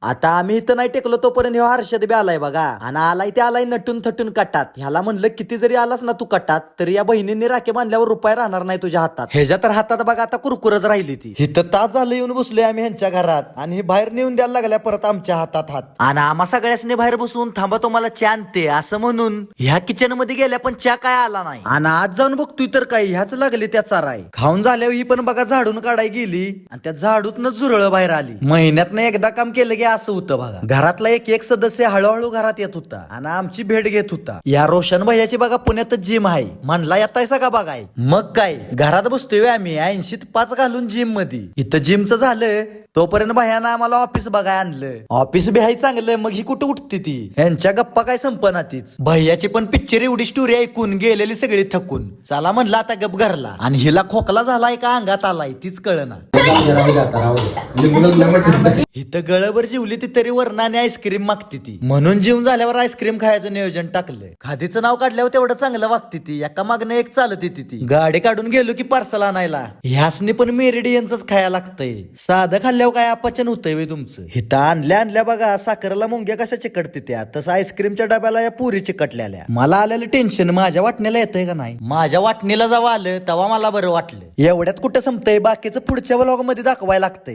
आता आम्ही इथं नाही टेकलो तोपर्यंत ह्यो हर्षद बी आलाय बघा. आणि आलाय ते आलाय नटून थटून कटात. ह्याला म्हणलं किती जरी आलास ना तू कटात तरी या बहिणींनी राखे बांधल्यावर रुपये राहणार नाही तुझ्या हातात. ह्याच्या तर हातात बघा आता कुरकुरच राहिली ती. इथं तास झालं येऊन बसलोय आम्ही ह्यांच्या घरात आणि ही बाहेर नेऊन द्यायला लागल्या परत आमच्या हातात हात. आणि आम्हा सगळ्यासनी बाहेर बसून थांबा तुम्हाला चहा आणते असं म्हणून ह्या किचन मध्ये गेल्या पण चहा काय आला नाही. आणि आज जाऊन बघतोय तर काय ह्याच लागली त्या चाराय. खाऊन झाल्यावर ही पण बघा झाडून काढाय गेली आणि त्या झाडूतन झुरळ बाहेर आली. महिन्यात एकदा काम केलं की असं होतं बघा. घरातला एक एक सदस्य हळूहळू घरात येत होता आणि आमची भेट घेत होता. या रोशन भैयाची बघा पुण्यातच जिम आहे म्हणला येतायसा का बघाय. मग काय घरात बसतोय आम्ही 80त 5 घालून जिम मध्ये. इथं जिमचं झालं तोपर्यंत भैयानं आम्हाला ऑफिस बघाय आणलं. ऑफिस बी आहे चांगलं मग ही कुठं उठते ती. यांच्या गप्पा काय संपना तीच. भैयाची पण पिक्चर एवढी स्टोरी ऐकून गेलेली सगळी थकून चला म्हणलं आता गप घरला. आणि हिला खोकला झालाय का अंगात आलाय तीच कळना. इथं गळभर जेवली ती तरी वरणाने आईस्क्रीम मागती ती. म्हणून जेवून झाल्यावर आईस्क्रीम खायचं नियोजन टाकलंय. खादीचं नाव काढल्यावर तेवढं चांगलं वागती ती. एका मागणं एक चालत येते ती. गाडी काढून गेलो की पार्सल आणायला. ह्यासनी पण मेरिडियनच खायला लागतंय. साधं खाल्ल्यावर काय अपचन होतंय वे तुमचं. इथं आणल्या बघा साखरेला मुंग्या कशा चिकटते त्या तसं आईस्क्रीमच्या डब्याला या पुरी चिकटलेल्या. मला आलेलं टेन्शन माझ्या वाटणीला येतंय का नाही. माझ्या वाटणीला जेव्हा आलं तेव्हा मला बरं वाटलं. एवढ्यात कुठं संपतंय बाकीचं पुढच्या व्लॉग मध्ये दाखवायला लागतंय.